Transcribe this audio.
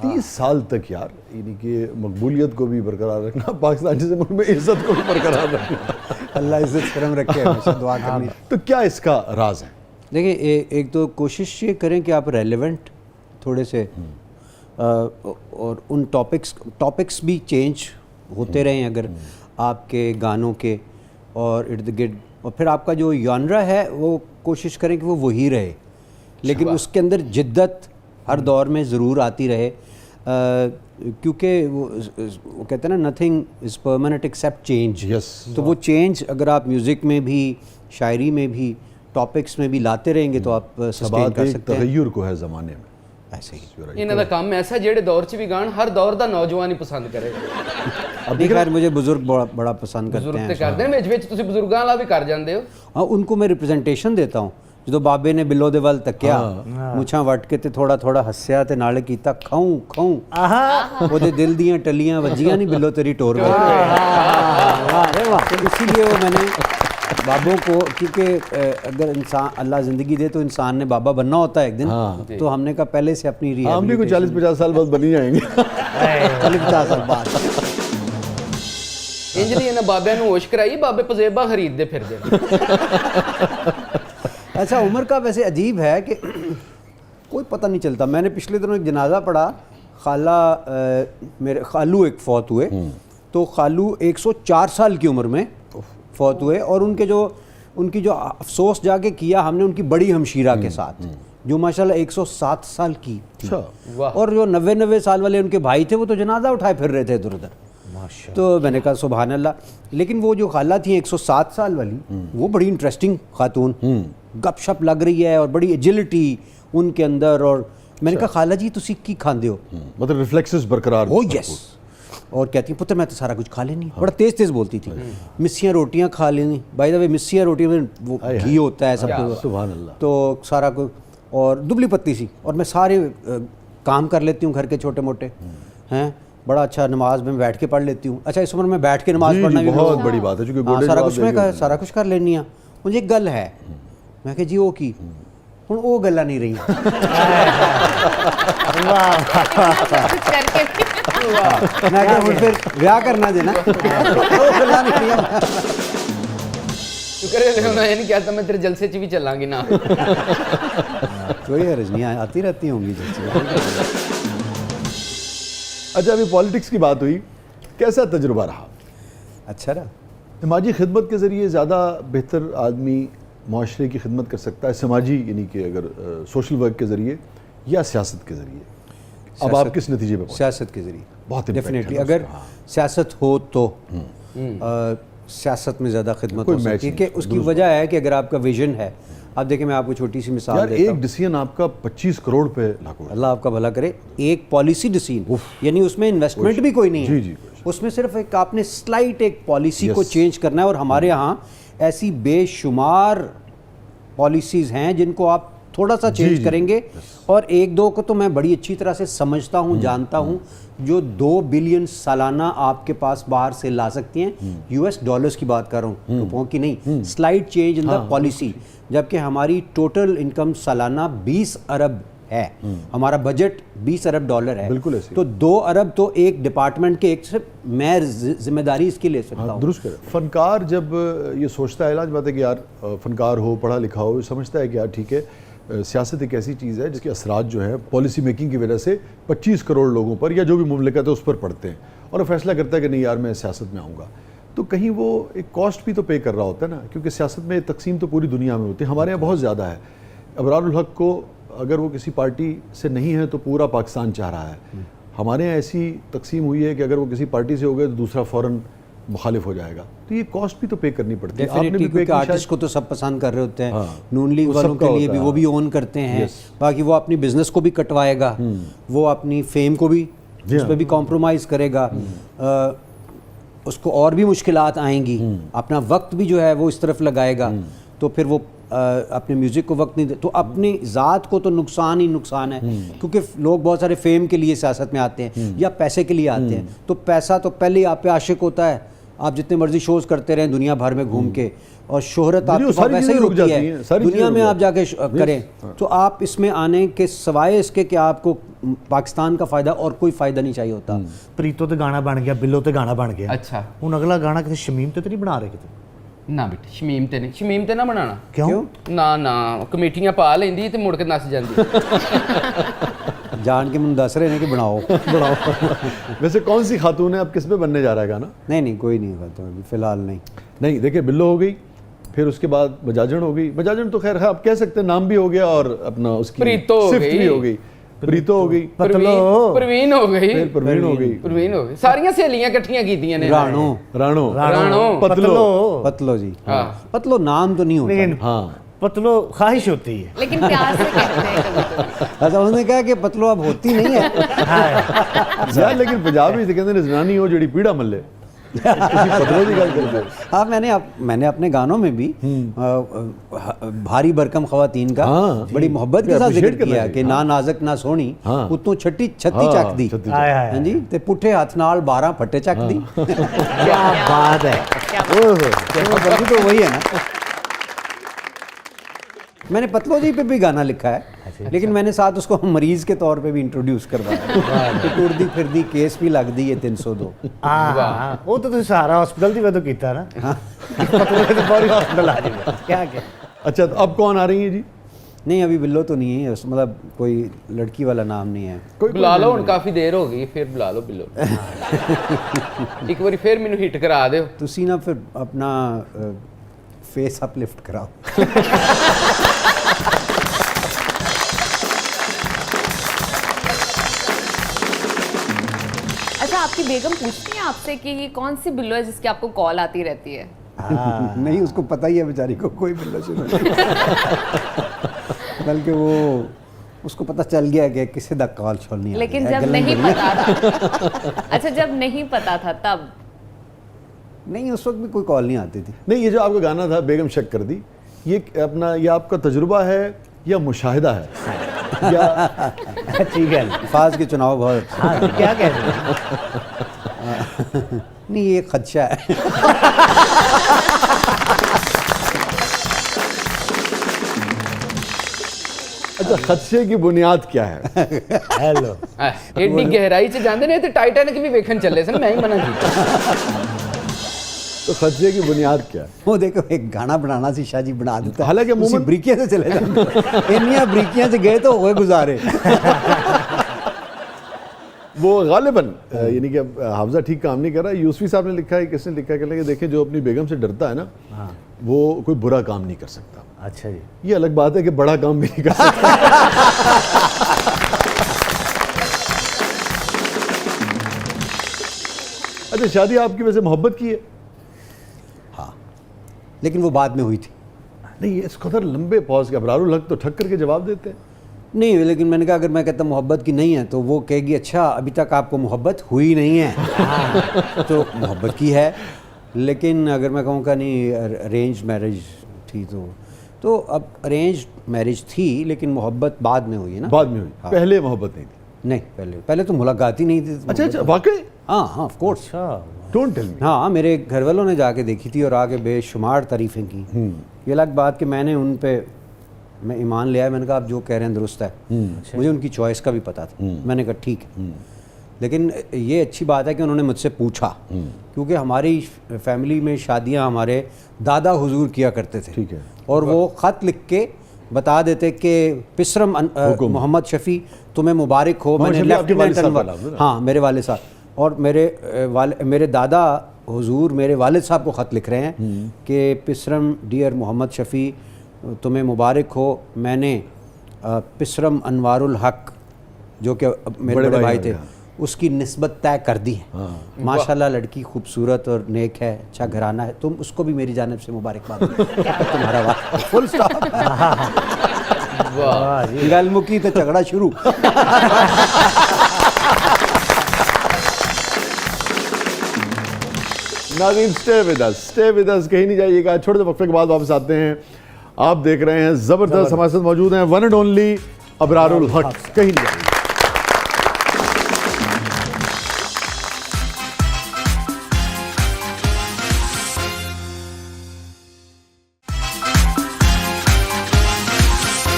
30 سال تک یار، یعنی کہ مقبولیت کو بھی برقرار رکھنا، پاکستان جیسے ملک میں عزت کو بھی برقرار رکھنا، اللہ عزت کرم رکھے، ہمیشہ دعا کرنی۔ تو کیا اس کا راز ہے؟ دیکھیں، ایک تو کوشش یہ کریں کہ آپ ریلیونٹ تھوڑے سے، اور ان ٹاپکس بھی چینج ہوتے رہیں اگر آپ کے گانوں کے اور ارد گرد، اور پھر آپ کا جو یانرا ہے وہ کوشش کریں کہ وہ وہی رہے، لیکن اس کے اندر جدت ہر دور میں ضرور آتی رہے، کیونکہ وہ کہتے ہیں نا nothing is permanent accept change. تو وہ چینج اگر آپ میوزک میں بھی، شاعری میں بھی، ٹاپکس میں بھی لاتے رہیں گے تو آپ سسٹین کر سکتے ہیں۔ تغیر کو ہے زمانے میں ایسے ہی انہاں دا کام ایسا جہڑے دور چ بھی گان ہر دور دا نوجوان ہی پسند کرے۔ ابھی خیر مجھے بزرگ بڑا پسند کرتے بزرگ ہیں، تے کردے ہیں، وچ تسی بزرگاں والا بھی کر جاندے ہو۔ ہاں ان کو میں ریپرزنٹیشن دیتا ہوں۔ جدو بابے نے بلو دے ول تکیا، مچھاں وٹ کے تے تھوڑا تھوڑا ہسیا تے نالے کیتا کھاؤں کھاؤں، وہ دے دل دیاں ٹلیاں وجیاں نہیں بلو تیری ٹور میں۔ اسی لیے وہ میں نے بابوں کو، کیونکہ اگر انسان اللہ زندگی دے تو انسان نے بابا بننا ہوتا ہے ایک دن، تو ہم نے کہا پہلے سے اپنی ہم بھی کوئی 40-50 سال بعد بنی جائیں گے۔ 40-50 سال بعد انج دی انہاں بابے نوں ہوش کرائی، بابے پزیبا خرید دے پھر دے۔ اچھا عمر کا ویسے عجیب ہے کہ کوئی پتہ نہیں چلتا۔ میں نے پچھلے دنوں ایک جنازہ پڑھا، خالہ میرے خالو ایک فوت ہوئے، تو خالو 104 سال کی عمر میں فوت ہوئے، اور ان کی جو افسوس جا کے کیا ہم نے ان کی بڑی ہمشیرہ کے ساتھ، جو ماشاءاللہ 107 سال کی تھی، اور جو 90 سال والے ان کے بھائی تھے وہ تو جنازہ اٹھائے پھر رہے تھے ادھر ادھر۔ تو میں نے کہا سبحان اللہ۔ لیکن وہ جو خالہ تھیں 107 سال والی، وہ بڑی انٹرسٹنگ خاتون، گپ شپ لگ رہی ہے اور بڑی ایجلٹی ان کے اندر، اور میں نے کہا خالہ جی تسی کی کھاندے ہو؟ مطلب ریفلیکسز برقرار ہو یس، اور کہتی ہیں پتر میں تو سارا کچھ کھا لینی، بڑا تیز تیز بولتی تھی، مسیاں روٹیاں کھا لینی، بائی دا وے مسیاں روٹیاں میں وہ گھی ہوتا ہے سب کچھ، سبحان اللہ، تو سارا کچھ، اور دبلی پتلی سی، اور میں سارے کام کر لیتی ہوں گھر کے چھوٹے موٹے ہیں، بڑا اچھا نماز میں بیٹھ کے پڑھ لیتی ہوں۔ اچھا اس عمر میں بیٹھ کے نماز پڑھنا بھی بہت بڑی بات ہے، چونکہ سارا کچھ میں کہا سارا کچھ کر لینی ہاں۔ مجھے ایک گل ہے، میں کہ جی وہ کی ہوں وہ گلاں نہیں رہی، میں کہ ہوں پھر بیاہ کرنا دینا، وہ گلاں نہیں رہی۔ شکر ہے میں نہیں کہتا میں تیرے جلسے چ بھی چلاں گی نا۔ کوئی حرج نہیں، آتی رہتی ہوں گی جلسے۔ اچھا ابھی پالیٹکس کی بات ہوئی، کیسا تجربہ رہا؟ اچھا رہا۔ سماجی خدمت کے ذریعے زیادہ بہتر آدمی معاشرے کی خدمت کر سکتا ہے، سماجی یعنی کہ اگر سوشل ورک کے ذریعے یا سیاست کے ذریعے؟ اب آپ کس نتیجے پہ پہنچے؟ سیاست کے ذریعے بہت ڈیفینیٹلی، اگر سیاست ہو تو سیاست میں زیادہ خدمت ہو سکتی ہے، کہ اس کی وجہ ہے کہ اگر آپ کا ویژن ہے، آپ دیکھیں میں آپ کو چھوٹی سی مثال دیتا ہوں، ایک ڈیسیژن آپ کا 25 کروڑ پہ لاگو ہے، اللہ آپ کا بھلا کرے، ایک پالیسی ڈیسیژن، یعنی اس میں انویسٹمنٹ بھی کوئی نہیں ہے، اس میں صرف ایک آپ نے سلائٹ ایک پالیسی کو چینج کرنا ہے، اور ہمارے ہاں ایسی بے شمار پالیسیز ہیں جن کو آپ تھوڑا سا چینج کریں گے، اور ایک دو کو تو میں بڑی اچھی طرح سے سمجھتا ہوں، جانتا ہوں، جو 2 بلین سالانہ آپ کے پاس باہر سے لا سکتی ہیں، $US کی بات کر رہا ہوں، روپوں کی نہیں، slight change in the policy, جبکہ ہماری ٹوٹل انکم سالانہ 20 ارب ہے، ہمارا بجٹ $20 ارب ہے، بالکل ایسے، تو 2 ارب تو ایک ڈپارٹمنٹ کے ایک صرف میں ذمہ داری اس کی لے سکتا ہوں۔ درست کریں۔ فنکار جب یہ سوچتا ہے، علاج بات ہے کہ یار فنکار ہو، پڑھا لکھا ہو، سمجھتا ہے کہ یار ٹھیک ہے سیاست ایک ایسی چیز ہے جس کے اثرات جو ہیں پالیسی میکنگ کی وجہ سے 25 کروڑ لوگوں پر یا جو بھی مملکت ہے اس پر پڑتے ہیں، اور وہ فیصلہ کرتا ہے کہ نہیں یار میں سیاست میں آؤں گا، تو کہیں وہ ایک کاسٹ بھی تو پے کر رہا ہوتا ہے نا، کیونکہ سیاست میں تقسیم تو پوری دنیا میں ہوتی ہے، ہمارے یہاں بہت زیادہ ہے۔ ابرار الحق کو اگر وہ کسی پارٹی سے نہیں ہے تو پورا پاکستان چاہ رہا ہے، ہمارے یہاں ایسی تقسیم ہوئی ہے کہ اگر وہ کسی پارٹی سے ہو گئے تو دوسرا فوراً مخالف ہو جائے گا، تو یہ کاسٹ بھی تو پے کرنی پڑتی ہے۔ ڈیفینیٹلی، کیونکہ آرٹسٹ کو تو سب پسند کر رہے ہوتے ہیں، نون لیگ والوں کے لیے بھی وہ بھی اون کرتے ہیں، باقی وہ اپنی بزنس کو بھی کٹوائے گا، وہ اپنی فیم کو بھی اس پہ بھی کمپرومائز کرے گا، اس کو اور بھی مشکلات آئیں گی، اپنا وقت بھی جو ہے وہ اس طرف لگائے گا، تو پھر وہ اپنے میوزک کو وقت نہیں دے، تو اپنی ذات کو تو نقصان ہی نقصان ہے، کیونکہ لوگ بہت سارے فیم کے لیے سیاست میں آتے ہیں یا پیسے کے لیے آتے ہیں، تو پیسہ تو پہلے ہی آپ پہ عاشق ہوتا ہے، آپ جتنے مرضی شوز کرتے رہیں دنیا بھر میں گھوم کے, اور شہرت آپ دنیا کے ساری پاس ویسے ہی چیزیں رک رکتی جاتی ہیں, ہے ساری دنیا چیزیں میں رک آپ جا کے کریں, تو آپ اس میں آنے کے سوائے اس کے کہ آپ کو پاکستان کا فائدہ اور کوئی فائدہ نہیں چاہیے ہوتا. پریتو تے گانا بن گیا, بلو تے گانا بن گیا, اچھا ہوں اگلا گانا کسی شمیم تے نہیں بنا رہے کتے؟ نہ بیٹے شمیم تے نہیں, شمیم تے نہ بنانا, کیوں؟ نہ کمیٹیاں پا لیندی تے مڑ کے نس جاندی. جان کے مندسرے نے کہ بناؤ. ویسے کون سی خاتون ہے, اب کس پہ بننے جا رہا ہے گانا؟ نہیں کوئی نہیں ہوتا ابھی فی الحال نہیں. نہیں دیکھیں, بلو ہو گئی, پھر اس کے بعد بجاجن ہو گئی. بجاجن تو خیر ہے, آپ کہہ سکتے ہیں نام بھی ہو گیا, اور اپنا اس کی پریتو ہو صفت گئی. بھی ہو گئی, پریتو ہو گئی, پروین ہو گئی, پھر پروین ہو گئی, پروین ہو گئی, ساریاں سہیلیاں کٹھیاں کیتیاں نے. رانو رانو پتلو, پتلو جی, ہاں پتلو نام تو نہیں ہوتا. لیکن ہاں پتلو خواہش ہوتی ہے. لیکن پیار سے کہتے ہیں کبھی کبھی. اچھا انہوں نے کہا کہ پتلو اب ہوتی نہیں ہے. یار لیکن پنجابی سے کہتے ہیں زنانی ہو جڑی پیڑا ملے, پتلو کی گل کرتے ہیں. ہاں میں نے اپنے گانوں میں بھی بھاری برکم خواتین کا بڑی محبت کے ساتھ ذکر کیا کہ نہ نازک نہ سونی اتوں چھٹی چھتی چک دی, ہاں جی, تے پٹھے ہاتھ نال 12 پھٹے چک دی. کیا بات ہے, تو وہی ہے نا. میں نے پتلو جی پہ بھی گانا لکھا ہے, لیکن میں نے ساتھ اس کو مریض کے طور پہ بھی انٹروڈیوس کروایا. ٹردی پھردی کیس بھی لگ دی ہے 302. ہاں وہ تو تسی سارا ہاسپٹل دی وجہ کیتا نا, پتلو تے فوری ہاسپٹل آ جائے کیا کہ. اچھا تو اب کون آ رہی ہیں جی؟ نہیں ابھی بلو تو نہیں ہے, مطلب کوئی لڑکی والا نام نہیں ہے. بلا لو, ہن کافی دیر ہو گئی, پھر بلا لو بلو. ایک باری پھر مینوں ہٹ کرا دیو. تسی نا پھر اپنا فیس اپ لفٹ کراؤ. اچھا آپ کی بیگم پوچھتی ہیں آپ سے کہ یہ کون سی بلو ہے جس کی آپ کو کال آتی رہتی ہے؟ نہیں اس کو پتہ ہی ہے بیچاری کو کوئی بلو شلو نہیں, بلکہ وہ اس کو پتہ چل گیا کہ کسی دا کال چھول نہیں. لیکن جب نہیں پتا تھا, اچھا جب نہیں پتا تھا تب نہیں, اس وقت بھی کوئی کال نہیں آتی تھی. نہیں, یہ جو آپ کا گانا تھا بیگم شک کر دی, یہ اپنا یہ آپ کا تجربہ ہے یا مشاہدہ ہے یا ٹھیک ہے الفاظ کے چناؤ بہت ہاں کیا کہتے ہیں؟ نہیں, یہ خدشہ ہے. اچھا خدشے کی بنیاد کیا ہے؟ ہیلو ایڈی گہرائی چ جاندے نے تے ٹائٹینک بھی ویکھن چلے سن, میں ہی منع کیتا. تو خدشے کی بنیاد کیا ہے؟ وہ دیکھو ایک گانا بنانا سی شاہ جی بنا دیتا ہے, حالانکہ اسی بریکیاں سے چلے جاتے, انیاں بریکیاں سے گئے تو ہوئے گزارے. وہ غالباً یعنی کہ حافظہ ٹھیک کام نہیں کر رہا. یوسفی صاحب نے لکھا ہے, کس نے لکھا ہے کہ دیکھیں جو اپنی بیگم سے ڈرتا ہے نا وہ کوئی برا کام نہیں کر سکتا. اچھا جی, یہ الگ بات ہے کہ بڑا کام بھی نہیں کر سکتا. اچھا شادی آپ کی ویسے محبت کی ہے؟ ہاں لیکن وہ بعد میں ہوئی تھی. نہیں, اس قدر لمبے پاز کے ابرار الحق تو ٹھک کر کے جواب دیتے ہیں. نہیں, لیکن میں نے کہا اگر میں کہتا محبت کی نہیں ہے تو وہ کہے گی اچھا ابھی تک آپ کو محبت ہوئی نہیں ہے. تو محبت کی ہے, لیکن اگر میں کہوں کہ نہیں ارینج میرج تھی تو اب ارینج میرج تھی لیکن محبت بعد میں ہوئی ہے نا. بعد میں ہوئی, پہلے محبت نہیں تھی. نہیں پہلے تو ملاقات ہی نہیں تھی. اچھا واقعی؟ ہاں of course. Don't tell me. ہاں میرے گھر والوں نے جا کے دیکھی تھی اور آگے بے شمار تعریفیں کی. یہ الگ بات کہ میں نے ان پہ میں ایمان لیا ہے, میں نے کہا آپ جو کہہ رہے ہیں درست ہے. مجھے ان کی چوائس کا بھی پتہ تھا, میں نے کہا ٹھیک ہے. لیکن یہ اچھی بات ہے کہ انہوں نے مجھ سے پوچھا, کیونکہ ہماری فیملی میں شادیاں ہمارے دادا حضور کیا کرتے تھے. ٹھیک ہے. اور وہ خط لکھ کے بتا دیتے کہ پسرم محمد شفیع تمہیں مبارک ہو. میں نے ہاں میرے والد صاحب, اور میرے دادا حضور میرے والد صاحب کو خط لکھ رہے ہیں کہ پسرم ڈیئر محمد شفیع تمہیں مبارک ہو, میں نے پسرم انوار الحق جو کہ میرے بڑے بھائی تھے اس کی نسبت طے کر دی ہے. ماشاءاللہ لڑکی خوبصورت اور نیک ہے, اچھا گھرانہ ہے, تم اس کو بھی میری جانب سے مبارکباد. تمہارا وقت فل سٹاپ. گل مکی تو جھگڑا شروع. ناظرین اسٹے ود اس, کہیں نہیں جائیے گا. چھوٹے سے وقفے کے بعد واپس آتے ہیں. آپ دیکھ رہے ہیں زبردست, ہمارے ساتھ موجود ہیں ون اینڈ اونلی ابرار الحق. کہیں نہیں جائیے گا.